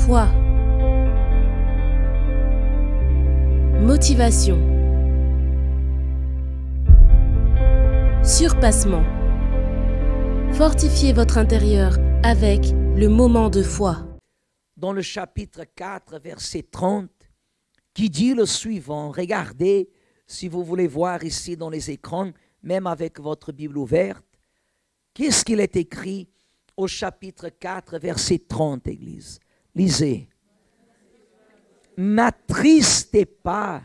Foi. Motivation. Surpassement. Fortifiez votre intérieur avec le moment de foi. Dans le chapitre 4, verset 30, qui dit le suivant. Regardez, si vous voulez voir ici dans les écrans, même avec votre Bible ouverte, qu'est-ce qu'il est écrit au chapitre 4, verset 30, Église? Lisez. N'attristez pas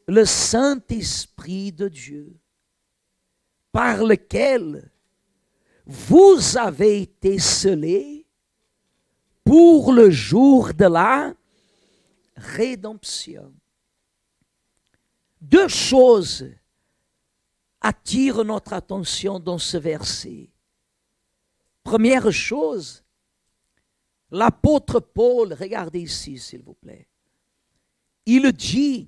le Saint-Esprit de Dieu, par lequel vous avez été scellés pour le jour de la rédemption. Deux choses attirent notre attention dans ce verset. Première chose, l'apôtre Paul, regardez ici s'il vous plaît, il dit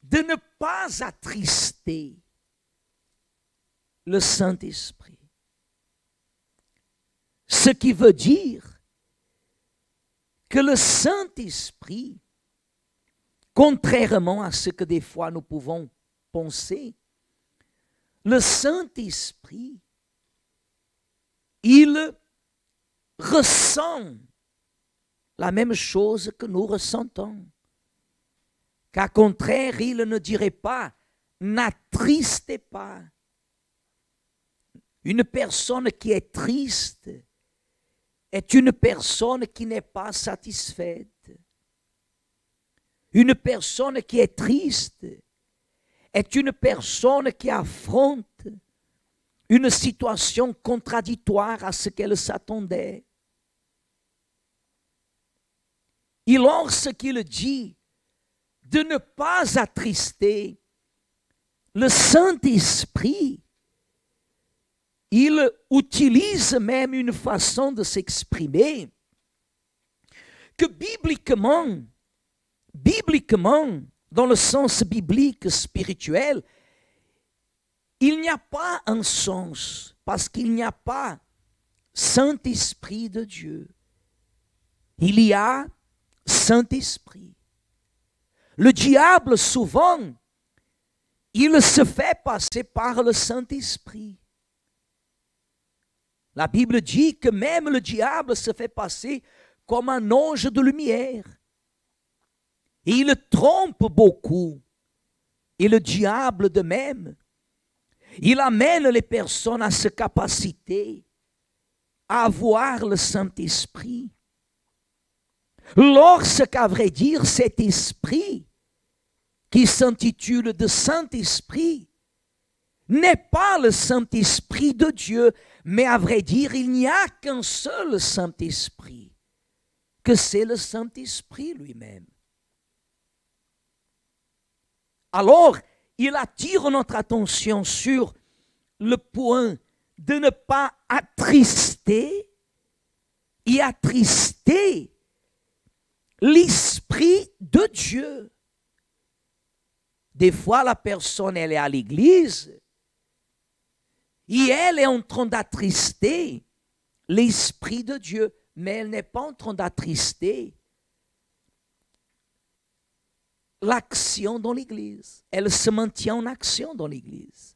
de ne pas attrister le Saint-Esprit. Ce qui veut dire que le Saint-Esprit, contrairement à ce que des fois nous pouvons penser, le Saint-Esprit, il ressent la même chose que nous ressentons. Qu'à contraire, il ne dirait pas « n'attristez pas ». Une personne qui est triste est une personne qui n'est pas satisfaite. Une personne qui est triste est une personne qui affronte une situation contradictoire à ce qu'elle s'attendait. Et lorsqu'il dit de ne pas attrister le Saint-Esprit, il utilise même une façon de s'exprimer que bibliquement, dans le sens biblique spirituel, il n'y a pas un sens, parce qu'il n'y a pas Saint-Esprit de Dieu. Il y a Saint-Esprit. Le diable, souvent, il se fait passer par le Saint-Esprit. La Bible dit que même le diable se fait passer comme un ange de lumière. Et il trompe beaucoup. Et le diable de même, il amène les personnes à cette capacité à avoir le Saint-Esprit. Lorsqu'à vrai dire, cet esprit qui s'intitule de Saint-Esprit n'est pas le Saint-Esprit de Dieu, mais à vrai dire, il n'y a qu'un seul Saint-Esprit, que c'est le Saint-Esprit lui-même. Alors, il attire notre attention sur le point de ne pas attrister et attrister l'Esprit de Dieu. Des fois, la personne, elle est à l'église et elle est en train d'attrister l'Esprit de Dieu, mais elle n'est pas en train d'attrister l'action dans l'église. Elle se maintient en action dans l'église.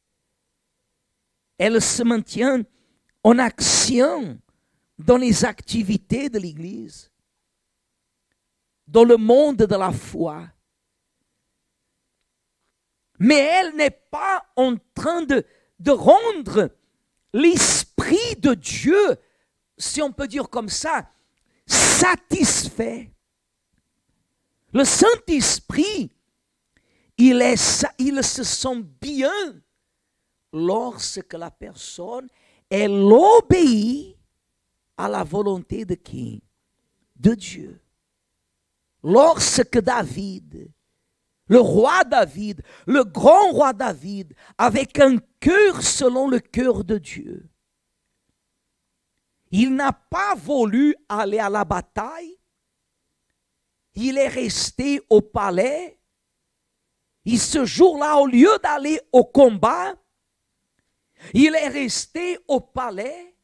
Elle se maintient en action dans les activités de l'église, dans le monde de la foi. Mais elle n'est pas en train de rendre l'Esprit de Dieu, si on peut dire comme ça, satisfait. Le Saint-Esprit, il se sent bien lorsque la personne, elle obéit à la volonté de qui? De Dieu. Lorsque David, le roi David, le grand roi David, avec un cœur selon le cœur de Dieu, il n'a pas voulu aller à la bataille. Il est resté au palais. Et ce jour-là, au lieu d'aller au combat, il est resté au palais.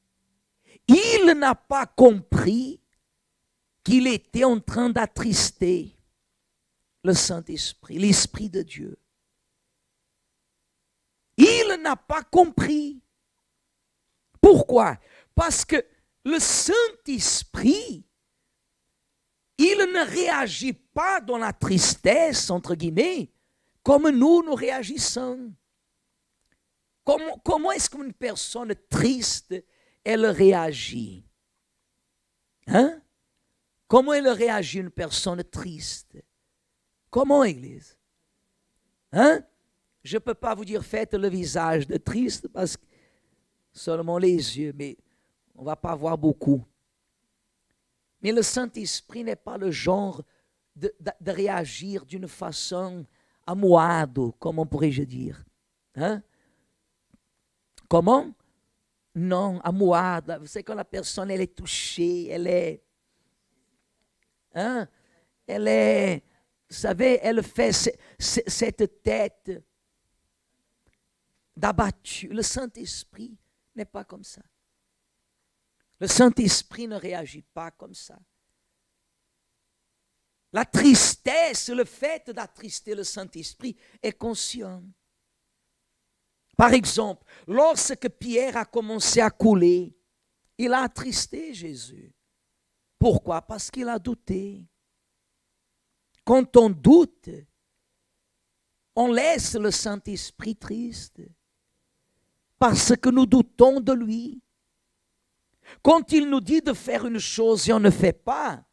Il n'a pas compris qu'il était en train d'attrister le Saint-Esprit, l'Esprit de Dieu. Il n'a pas compris. Pourquoi? Parce que le Saint-Esprit, il ne réagit pas dans la tristesse, entre guillemets, comme nous réagissons. Comment est-ce qu'une personne triste, elle réagit? Hein? Comment elle réagit une personne triste? Comment, Église? Hein? Je ne peux pas vous dire faites le visage de triste parce que seulement les yeux, mais on ne va pas voir beaucoup. Mais le Saint-Esprit n'est pas le genre de réagir d'une façon amoado, comment pourrais-je dire? Hein? Comment? Non, amoado. Vous savez quand la personne elle est touchée, elle est... Hein? Elle est... Vous savez, elle fait cette tête d'abattu. Le Saint-Esprit n'est pas comme ça. Le Saint-Esprit ne réagit pas comme ça. La tristesse, le fait d'attrister le Saint-Esprit est conscient. Par exemple, lorsque Pierre a commencé à couler, il a attristé Jésus. Pourquoi? Parce qu'il a douté. Quand on doute, on laisse le Saint-Esprit triste parce que nous doutons de lui. Quand il nous dit de faire une chose et on ne fait pas,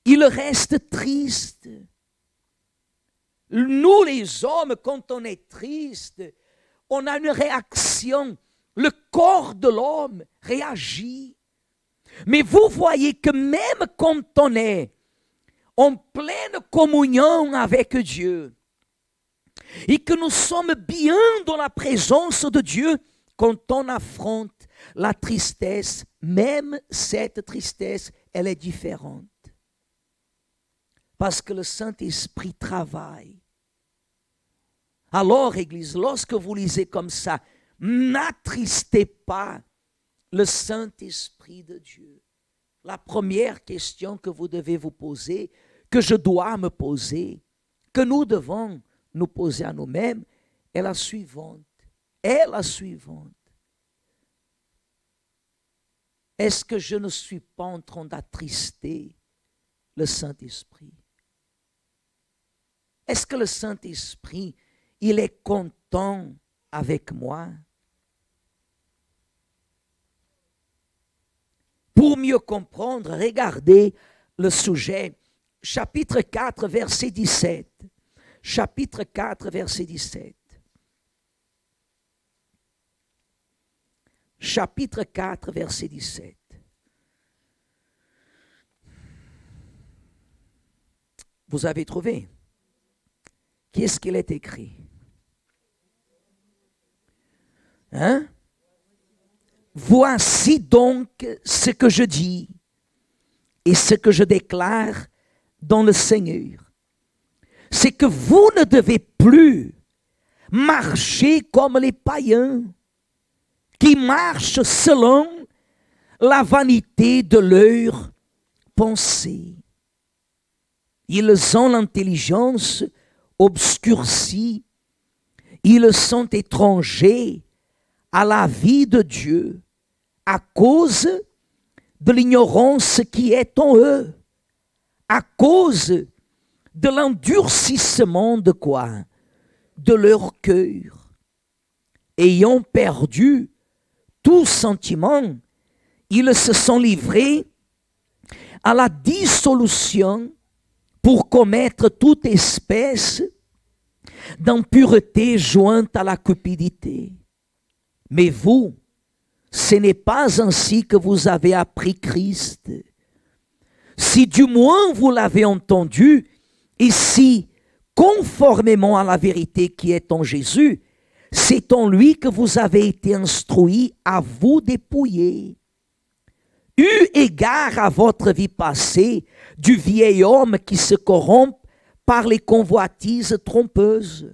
il reste triste. Nous les hommes, quand on est triste, on a une réaction. Le corps de l'homme réagit. Mais vous voyez que même quand on est en pleine communion avec Dieu et que nous sommes bien dans la présence de Dieu, quand on affronte la tristesse, même cette tristesse, elle est différente. Parce que le Saint-Esprit travaille. Alors, Église, lorsque vous lisez comme ça, n'attristez pas le Saint-Esprit de Dieu. La première question que vous devez vous poser, que je dois me poser, que nous devons nous poser à nous-mêmes, est la suivante. Est la suivante. Est-ce que je ne suis pas en train d'attrister le Saint-Esprit? Est-ce que le Saint-Esprit, il est content avec moi? Pour mieux comprendre, regardez le sujet. Chapitre 4, verset 17. Chapitre 4, verset 17. Chapitre 4, verset 17. Vous avez trouvé? Qu'est-ce qu'il est écrit? Hein? Voici donc ce que je dis et ce que je déclare dans le Seigneur. C'est que vous ne devez plus marcher comme les païens qui marchent selon la vanité de leurs pensées. Ils ont l'intelligence obscurcie, ils sont étrangers à la vie de Dieu à cause de l'ignorance qui est en eux, à cause de l'endurcissement de quoi? De leur cœur. Ayant perdu tout sentiment, ils se sont livrés à la dissolution pour commettre toute espèce d'impureté jointe à la cupidité. Mais vous, ce n'est pas ainsi que vous avez appris Christ. Si du moins vous l'avez entendu, et si, conformément à la vérité qui est en Jésus, c'est en lui que vous avez été instruits à vous dépouiller. Eu égard à votre vie passée, du vieil homme qui se corrompt par les convoitises trompeuses,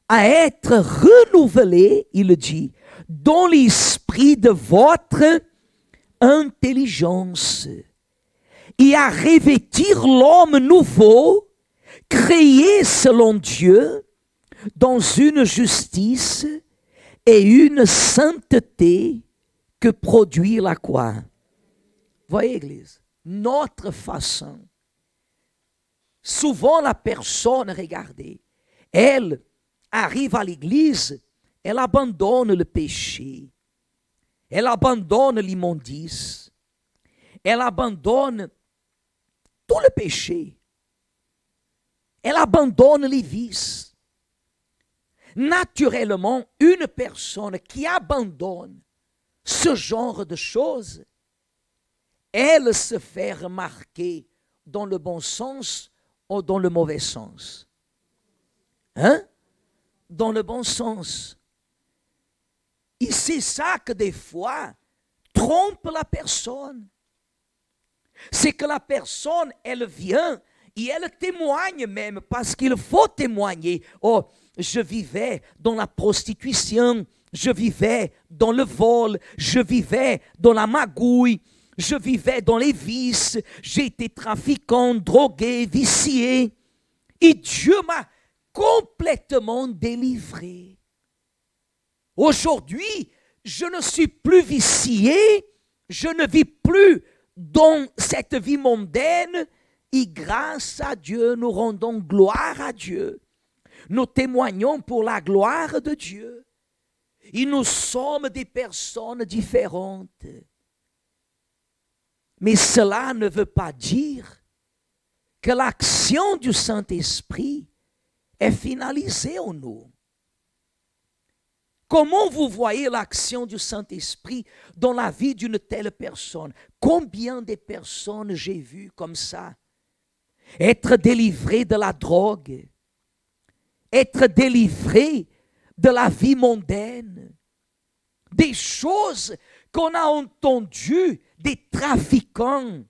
à être renouvelé, il dit, dans l'esprit de votre intelligence et à revêtir l'homme nouveau, créé selon Dieu, dans une justice et une sainteté que produit la quoi? Voyez, Église, notre façon. Souvent, la personne, regardez, elle arrive à l'Église, elle abandonne le péché, elle abandonne l'immondice, elle abandonne tout le péché, elle abandonne les vices. Naturellement, une personne qui abandonne ce genre de choses, elle se fait remarquer dans le bon sens ou dans le mauvais sens. Hein? Dans le bon sens. Et c'est ça que des fois trompe la personne. C'est que la personne, elle vient et elle témoigne même, parce qu'il faut témoigner. Oh, je vivais dans la prostitution, je vivais dans le vol, je vivais dans la magouille, je vivais dans les vices, j'ai été trafiquant, drogué, vicié. Et Dieu m'a complètement délivré. Aujourd'hui, je ne suis plus vicié, je ne vis plus dans cette vie mondaine, et grâce à Dieu, nous rendons gloire à Dieu. Nous témoignons pour la gloire de Dieu. Et nous sommes des personnes différentes. Mais cela ne veut pas dire que l'action du Saint-Esprit est finalisée en nous. Comment vous voyez l'action du Saint-Esprit dans la vie d'une telle personne? Combien de personnes j'ai vues comme ça? Être délivrées de la drogue, être délivrées de la vie mondaine, des choses qu'on a entendues, des trafiquants,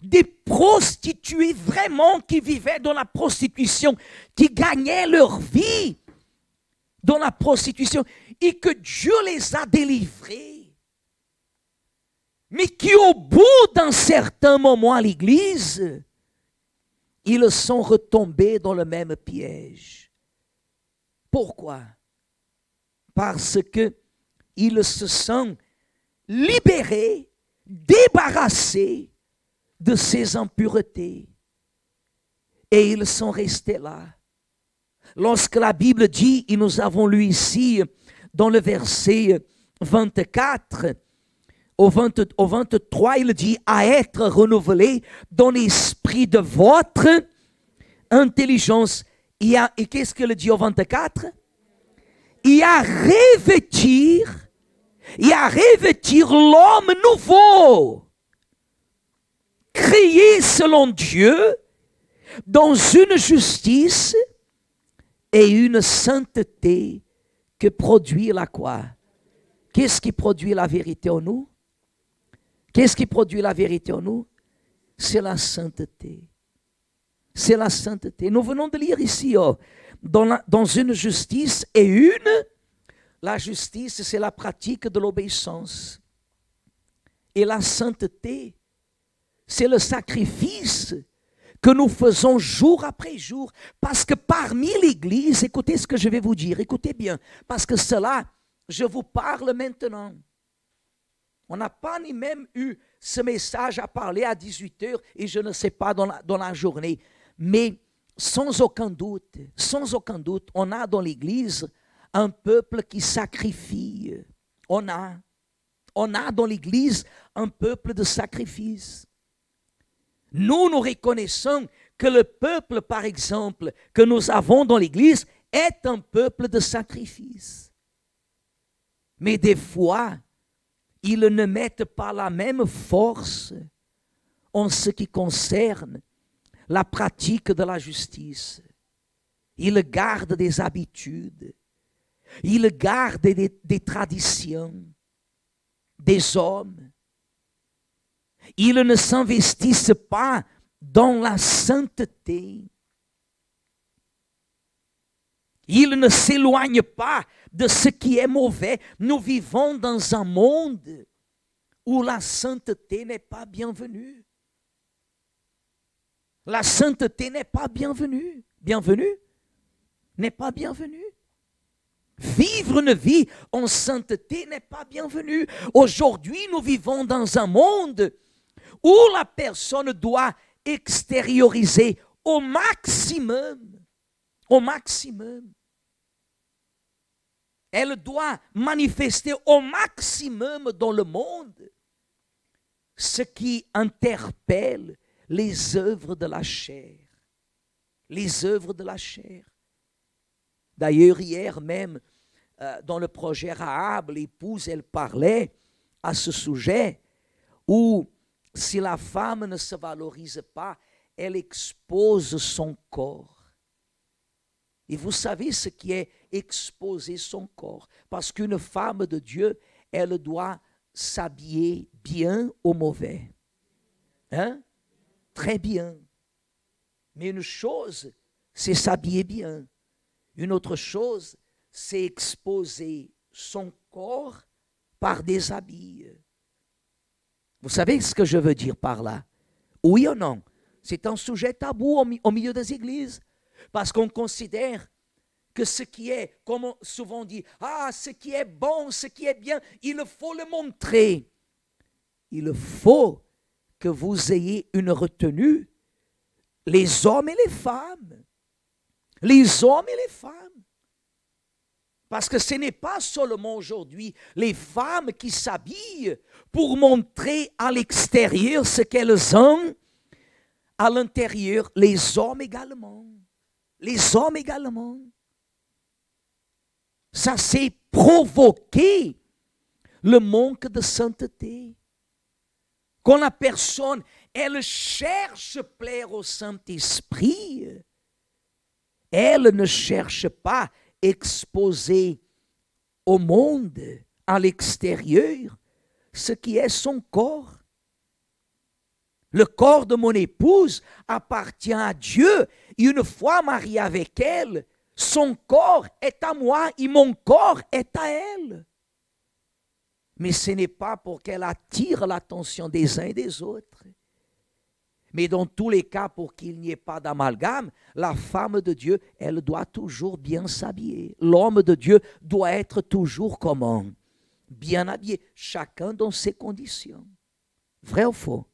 des prostituées vraiment qui vivaient dans la prostitution, qui gagnaient leur vie dans la prostitution et que Dieu les a délivrés. Mais qui au bout d'un certain moment à l'église, ils sont retombés dans le même piège. Pourquoi? Parce que ils se sont libérés, débarrassés de ces impuretés. Et ils sont restés là. Lorsque la Bible dit, et nous avons lu ici dans le verset 24, au 23, il dit à être renouvelé dans l'esprit de votre intelligence. Et qu'est-ce qu'il dit au 24? Et à revêtir l'homme nouveau, créé selon Dieu, dans une justice et une sainteté que produit la quoi? Qu'est-ce qui produit la vérité en nous? Qu'est-ce qui produit la vérité en nous? C'est la sainteté. C'est la sainteté. Nous venons de lire ici, dans une justice et la justice, c'est la pratique de l'obéissance. Et la sainteté, c'est le sacrifice que nous faisons jour après jour. Parce que parmi l'Église, écoutez ce que je vais vous dire, écoutez bien, parce que cela, je vous parle maintenant. On n'a pas ni même eu ce message à parler à 18h et je ne sais pas dans la journée. Mais sans aucun doute, on a dans l'Église un peuple qui sacrifie. On a dans l'Église un peuple de sacrifice. Nous reconnaissons que le peuple, par exemple, que nous avons dans l'Église est un peuple de sacrifice. Mais des fois, ils ne mettent pas la même force en ce qui concerne la pratique de la justice. Ils gardent des habitudes, ils gardent des traditions, des hommes. Ils ne s'investissent pas dans la sainteté. Ils ne s'éloignent pas de ce qui est mauvais. Nous vivons dans un monde où la sainteté n'est pas bienvenue. La sainteté n'est pas bienvenue. Bienvenue n'est pas bienvenue. Vivre une vie en sainteté n'est pas bienvenu. Aujourd'hui, nous vivons dans un monde où la personne doit extérioriser au maximum. Elle doit manifester au maximum dans le monde ce qui interpelle les œuvres de la chair. Les œuvres de la chair. D'ailleurs, hier même, dans le projet Rahab, l'épouse, elle parlait à ce sujet où si la femme ne se valorise pas, elle expose son corps. Et vous savez ce qui est exposer son corps. Parce qu'une femme de Dieu, elle doit s'habiller bien ou mauvais. Hein? Très bien. Mais une chose, c'est s'habiller bien. Une autre chose, c'est exposer son corps par des habits. Vous savez ce que je veux dire par là? Oui ou non? C'est un sujet tabou au milieu des églises. Parce qu'on considère que ce qui est, comme on souvent dit, ce qui est bon, ce qui est bien, il faut le montrer. Il faut que vous ayez une retenue, les hommes et les femmes. Les hommes et les femmes. Parce que ce n'est pas seulement aujourd'hui les femmes qui s'habillent pour montrer à l'extérieur ce qu'elles ont, à l'intérieur, les hommes également. Les hommes également. Ça c'est provoquer le manque de sainteté. Quand la personne, elle cherche plaire au Saint-Esprit, elle ne cherche pas exposer au monde, à l'extérieur, ce qui est son corps. Le corps de mon épouse appartient à Dieu. Et une fois marié avec elle, son corps est à moi et mon corps est à elle. Mais ce n'est pas pour qu'elle attire l'attention des uns et des autres. Mais dans tous les cas, pour qu'il n'y ait pas d'amalgame, la femme de Dieu, elle doit toujours bien s'habiller. L'homme de Dieu doit être toujours comment? Bien habillé, chacun dans ses conditions. Vrai ou faux?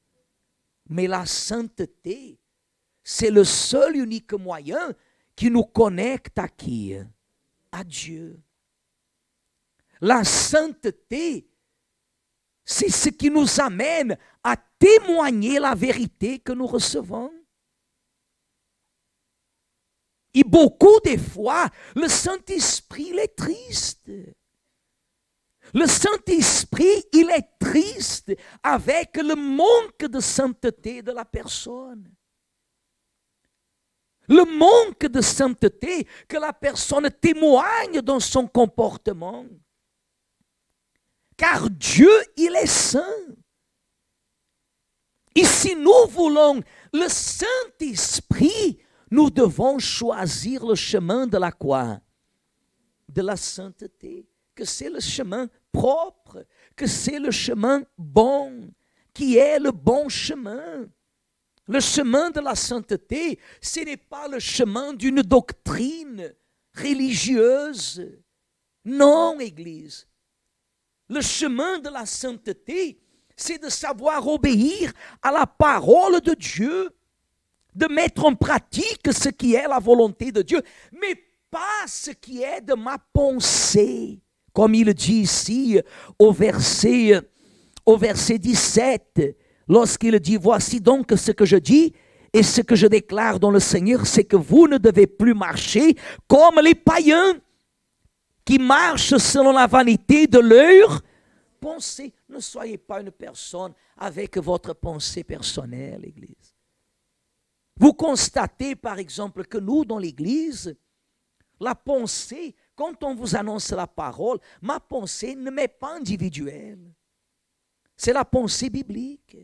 Mais la sainteté, c'est le seul unique moyen qui nous connecte à qui? À Dieu. La sainteté, c'est ce qui nous amène à témoigner la vérité que nous recevons. Et beaucoup de fois, le Saint-Esprit, il est triste. Le Saint-Esprit, il est triste avec le manque de sainteté de la personne. Le manque de sainteté que la personne témoigne dans son comportement. Car Dieu, il est saint. Et si nous voulons le Saint-Esprit, nous devons choisir le chemin de la quoi? De la sainteté. Que c'est le chemin propre, que c'est le chemin bon, qui est le bon chemin. Le chemin de la sainteté, ce n'est pas le chemin d'une doctrine religieuse. Non, Église. Le chemin de la sainteté, c'est de savoir obéir à la parole de Dieu, de mettre en pratique ce qui est la volonté de Dieu, mais pas ce qui est de ma pensée. Comme il dit ici au verset 17, lorsqu'il dit, voici donc ce que je dis et ce que je déclare dans le Seigneur, c'est que vous ne devez plus marcher comme les païens qui marchent selon la vanité de leur pensée. Ne soyez pas une personne avec votre pensée personnelle, Église. Vous constatez par exemple que nous, dans l'Église, la pensée, quand on vous annonce la parole, ma pensée ne m'est pas individuelle. C'est la pensée biblique.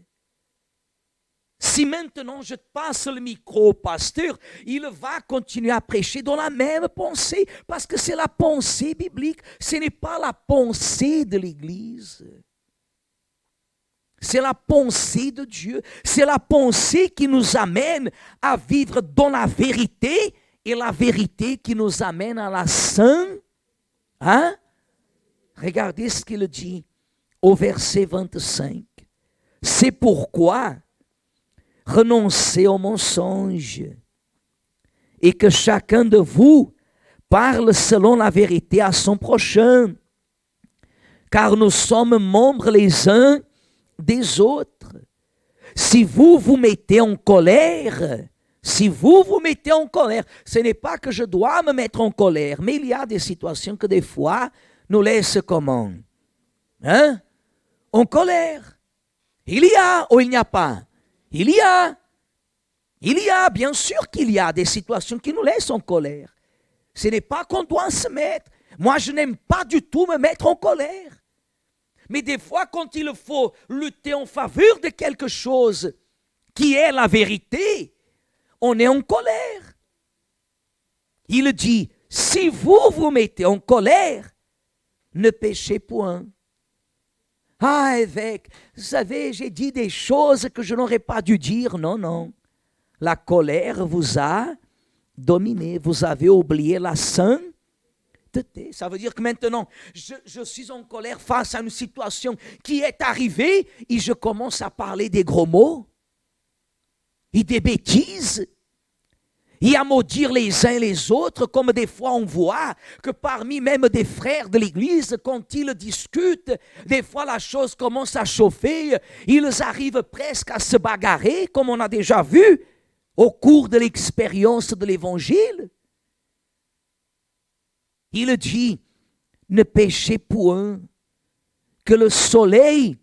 Si maintenant je passe le micro au pasteur, il va continuer à prêcher dans la même pensée, parce que c'est la pensée biblique, ce n'est pas la pensée de l'Église. C'est la pensée de Dieu. C'est la pensée qui nous amène à vivre dans la vérité et la vérité qui nous amène à la sainte. Hein? Regardez ce qu'il dit au verset 25. C'est pourquoi renoncez au mensonge et que chacun de vous parle selon la vérité à son prochain, car nous sommes membres les uns des autres. Si vous vous mettez en colère, ce n'est pas que je dois me mettre en colère, mais il y a des situations que des fois nous laissent comment? Hein? En colère. Il y a ou il n'y a pas? Il y a, bien sûr qu'il y a des situations qui nous laissent en colère. Ce n'est pas qu'on doit se mettre. Moi, je n'aime pas du tout me mettre en colère. Mais des fois, quand il faut lutter en faveur de quelque chose qui est la vérité, on est en colère. Il dit, si vous vous mettez en colère, ne péchez point. Ah, évêque, vous savez, j'ai dit des choses que je n'aurais pas dû dire. Non, non. La colère vous a dominé. Vous avez oublié la sainteté. Ça veut dire que maintenant, je suis en colère face à une situation qui est arrivée et je commence à parler des gros mots et des bêtises et à maudire les uns les autres, comme des fois on voit que parmi même des frères de l'Église, quand ils discutent, des fois la chose commence à chauffer, ils arrivent presque à se bagarrer, comme on a déjà vu au cours de l'expérience de l'Évangile. Il dit, ne péchez point, que le soleil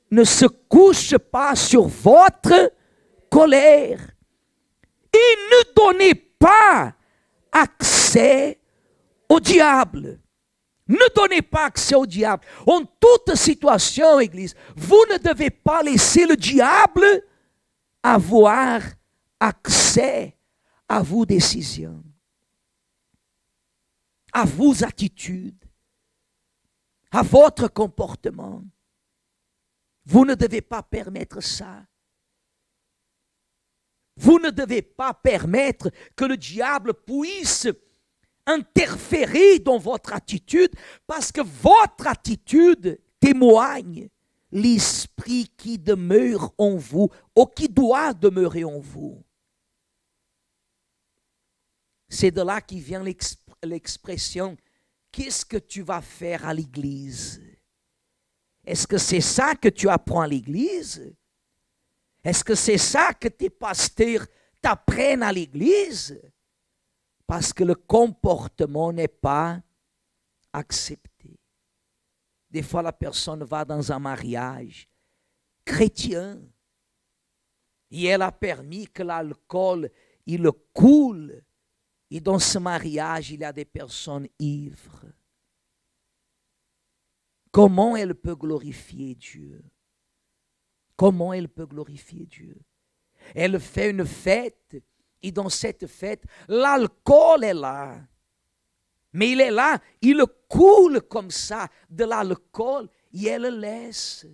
ne se couche pas sur votre colère. Et ne donnez pas accès au diable. Ne donnez pas accès au diable. En toute situation, Église, vous ne devez pas laisser le diable avoir accès à vos décisions, à vos attitudes, à votre comportement. Vous ne devez pas permettre ça. Vous ne devez pas permettre que le diable puisse interférer dans votre attitude, parce que votre attitude témoigne l'esprit qui demeure en vous, ou qui doit demeurer en vous. C'est de là qui vient l'expression « Qu'est-ce que tu vas faire à l'église ?» Est-ce que c'est ça que tu apprends à l'église? Est-ce que c'est ça que tes pasteurs t'apprennent à l'église? Parce que le comportement n'est pas accepté. Des fois, la personne va dans un mariage chrétien et elle a permis que l'alcool, il coule. Et dans ce mariage, il y a des personnes ivres. Comment elle peut glorifier Dieu? Comment elle peut glorifier Dieu? Elle fait une fête, et dans cette fête, l'alcool est là. Mais il est là, il coule comme ça de l'alcool, et elle laisse.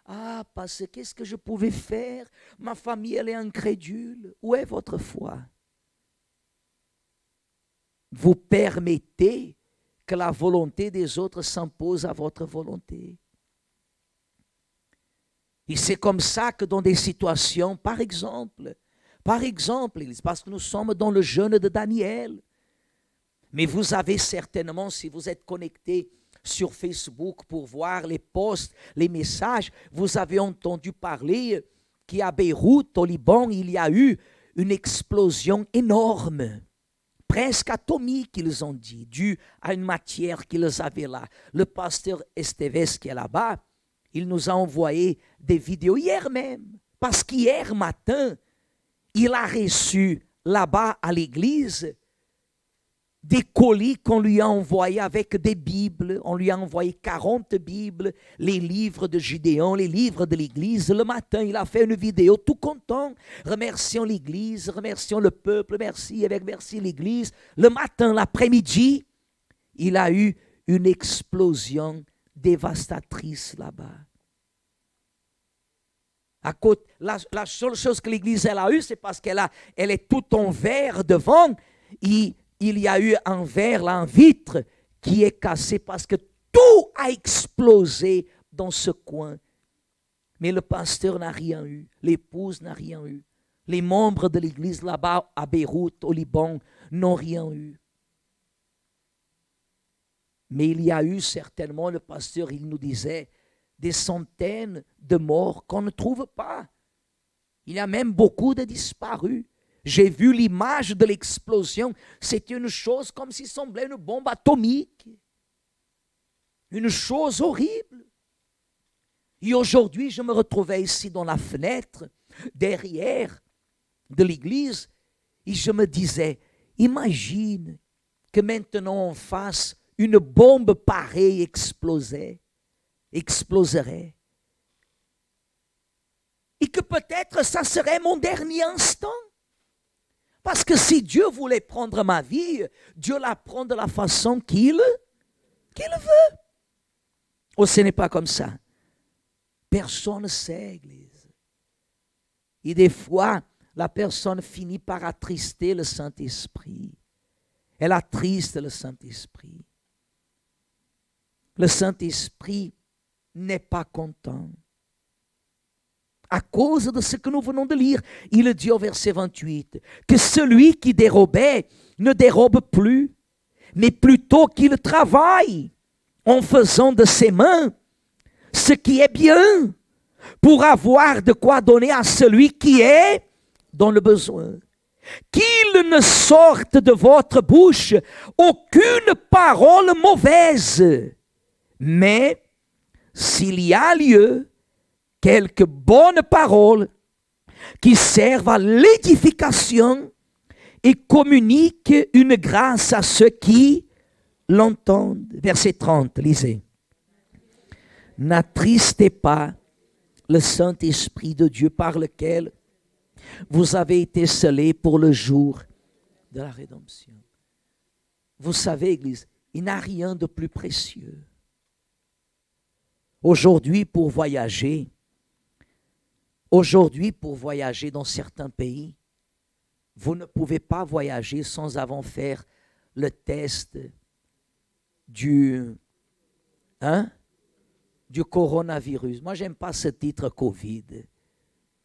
Ah, parce que qu'est-ce que je pouvais faire? Ma famille, elle est incrédule. Où est votre foi? Vous permettez que la volonté des autres s'impose à votre volonté. Et c'est comme ça que dans des situations, par exemple, parce que nous sommes dans le jeûne de Daniel, mais vous avez certainement, si vous êtes connecté sur Facebook pour voir les posts, les messages, vous avez entendu parler qu'à Beyrouth, au Liban, il y a eu une explosion énorme, presque atomique, ils ont dit, due à une matière qu'ils avaient là. Le pasteur Esteves qui est là-bas, il nous a envoyé des vidéos hier même, parce qu'hier matin, il a reçu là-bas à l'église des colis qu'on lui a envoyés avec des Bibles. On lui a envoyé 40 Bibles, les livres de Gideon, les livres de l'église. Le matin, il a fait une vidéo tout content, remerciant l'église, remerciant le peuple, merci l'église. Le matin, l'après-midi, il a eu une explosion dévastatrice là-bas. La seule chose que l'Église elle a eue, c'est parce elle est tout en verre devant. Il y a eu un verre, là, un vitre qui est cassé parce que tout a explosé dans ce coin. Mais le pasteur n'a rien eu, l'épouse n'a rien eu. Les membres de l'Église là-bas à Beyrouth, au Liban, n'ont rien eu. Mais il y a eu certainement, le pasteur, il nous disait, des centaines de morts qu'on ne trouve pas. Il y a même beaucoup de disparus. J'ai vu l'image de l'explosion. C'est une chose comme s'il semblait une bombe atomique. Une chose horrible. Et aujourd'hui, je me retrouvais ici dans la fenêtre, derrière de l'église, et je me disais, imagine que maintenant on fasse une bombe pareille exploserait. Et que peut-être ça serait mon dernier instant. Parce que si Dieu voulait prendre ma vie, Dieu la prend de la façon qu'il veut. Oh, ce n'est pas comme ça. Personne ne sait, Église. Et des fois, la personne finit par attrister le Saint-Esprit. Elle attriste le Saint-Esprit. Le Saint-Esprit n'est pas content. À cause de ce que nous venons de lire, il dit au verset 28, que celui qui dérobait ne dérobe plus, mais plutôt qu'il travaille en faisant de ses mains ce qui est bien, pour avoir de quoi donner à celui qui est dans le besoin. Qu'il ne sorte de votre bouche aucune parole mauvaise, mais s'il y a lieu, quelques bonnes paroles qui servent à l'édification et communiquent une grâce à ceux qui l'entendent. Verset 30, lisez. N'attristez pas le Saint-Esprit de Dieu par lequel vous avez été scellés pour le jour de la rédemption. Vous savez, Église, il n'y a rien de plus précieux. Aujourd'hui, pour voyager dans certains pays, vous ne pouvez pas voyager sans avoir fait le test du coronavirus. Moi, je n'aime pas ce titre Covid.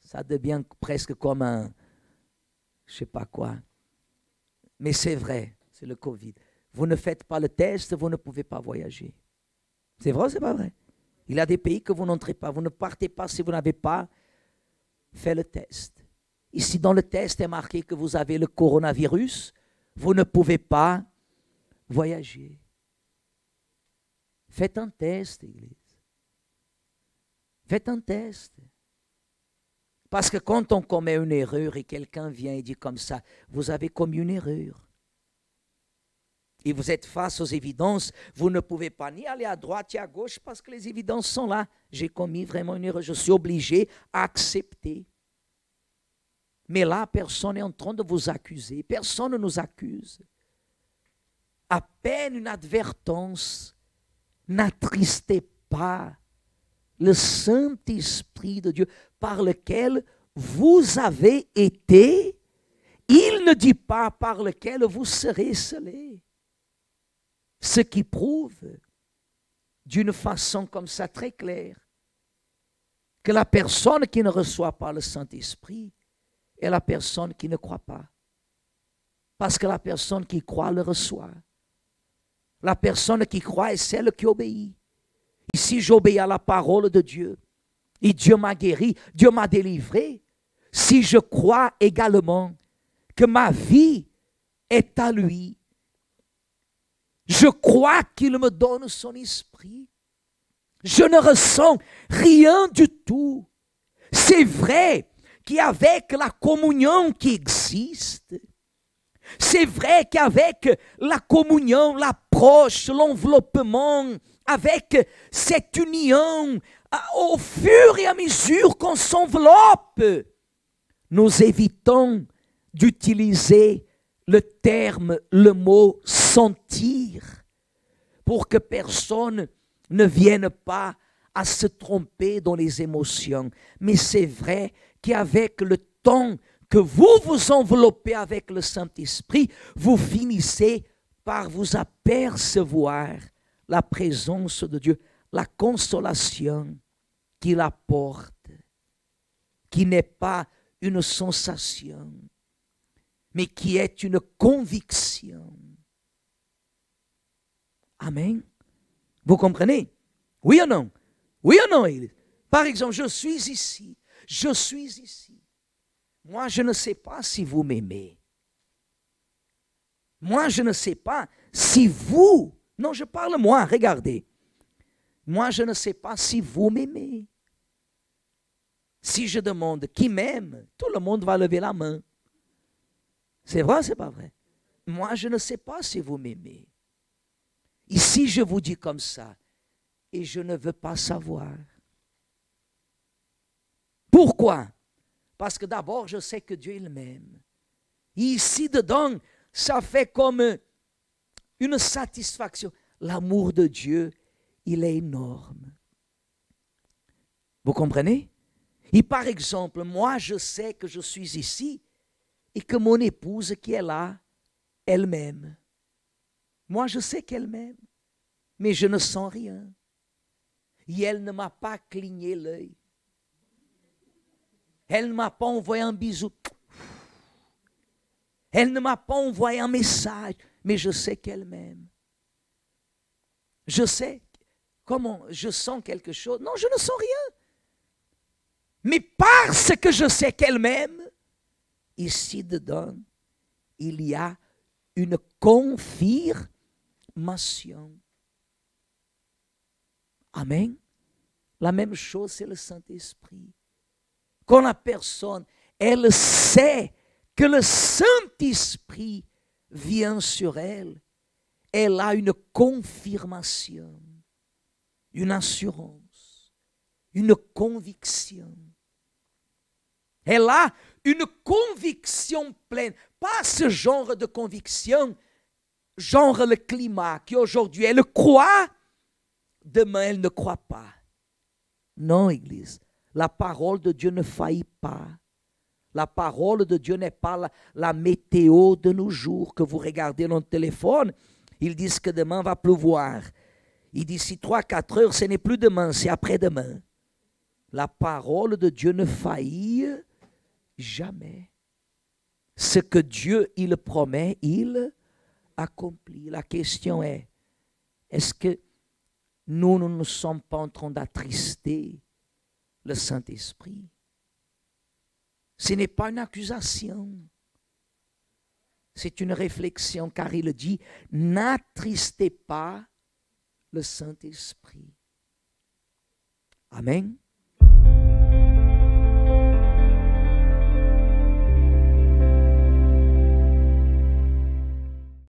Ça devient presque comme un, je ne sais pas quoi. Mais c'est vrai, c'est le Covid. Vous ne faites pas le test, vous ne pouvez pas voyager. C'est vrai ou c'est pas vrai? Il y a des pays que vous n'entrez pas. Vous ne partez pas si vous n'avez pas fait le test. Ici, dans le test est marqué que vous avez le coronavirus, vous ne pouvez pas voyager. Faites un test, Église. Faites un test. Parce que quand on commet une erreur et quelqu'un vient et dit comme ça, vous avez commis une erreur. Et vous êtes face aux évidences, vous ne pouvez pas ni aller à droite ni à gauche parce que les évidences sont là. J'ai commis vraiment une erreur, je suis obligé à accepter. Mais là, personne n'est en train de vous accuser, personne ne nous accuse. À peine une advertence, n'attristez pas le Saint-Esprit de Dieu par lequel vous avez été, il ne dit pas par lequel vous serez scellés. Ce qui prouve d'une façon comme ça très claire que la personne qui ne reçoit pas le Saint-Esprit est la personne qui ne croit pas. Parce que la personne qui croit le reçoit. La personne qui croit est celle qui obéit. Ici, j'obéis à la parole de Dieu. Et Dieu m'a guéri, Dieu m'a délivré. Si je crois également que ma vie est à lui, je crois qu'il me donne son esprit. Je ne ressens rien du tout. C'est vrai qu'avec la communion qui existe, c'est vrai qu'avec la communion, l'approche, l'enveloppement, avec cette union, au fur et à mesure qu'on s'enveloppe, nous évitons d'utiliser le mot sentir, pour que personne ne viennent pas à se tromper dans les émotions. Mais c'est vrai qu'avec le temps que vous vous enveloppez avec le Saint-Esprit, vous finissez par vous apercevoir la présence de Dieu, la consolation qu'il apporte, qui n'est pas une sensation, mais qui est une conviction. Amen. Vous comprenez? Oui ou non? Oui ou non, Église? Par exemple, je suis ici. Je suis ici. Moi, je ne sais pas si vous m'aimez. Moi, je ne sais pas si vous... Non, je parle moi, regardez. Moi, je ne sais pas si vous m'aimez. Si je demande qui m'aime, tout le monde va lever la main. C'est vrai ou c'est pas vrai? Moi, je ne sais pas si vous m'aimez. Ici, je vous dis comme ça, et je ne veux pas savoir. Pourquoi? Parce que d'abord, je sais que Dieu, il m'aime. Ici, dedans, ça fait comme une satisfaction. L'amour de Dieu, il est énorme. Vous comprenez? Et par exemple, moi, je sais que je suis ici et que mon épouse qui est là, elle m'aime. Moi, je sais qu'elle m'aime, mais je ne sens rien. Et elle ne m'a pas cligné l'œil. Elle ne m'a pas envoyé un bisou. Elle ne m'a pas envoyé un message, mais je sais qu'elle m'aime. Je sais comment je sens quelque chose. Non, je ne sens rien. Mais parce que je sais qu'elle m'aime, ici dedans, il y a une confirmation. Amen. La même chose, c'est le Saint-Esprit. Quand la personne, elle sait que le Saint-Esprit vient sur elle, elle a une confirmation, une assurance, une conviction. Elle a une conviction pleine. Pas ce genre de conviction, genre le climat, qui aujourd'hui elle croit, demain elle ne croit pas. Non, Église, la parole de Dieu ne faillit pas. La parole de Dieu n'est pas la météo de nos jours que vous regardez dans le téléphone. Ils disent que demain va pleuvoir. Ils disent d'ici 3-4 heures, ce n'est plus demain, c'est après-demain. La parole de Dieu ne faillit jamais. Ce que Dieu, il promet, il accomplit. La question est-ce que nous ne sommes pas en train d'attrister le Saint-Esprit? Ce n'est pas une accusation. C'est une réflexion, car il dit, n'attristez pas le Saint-Esprit. Amen.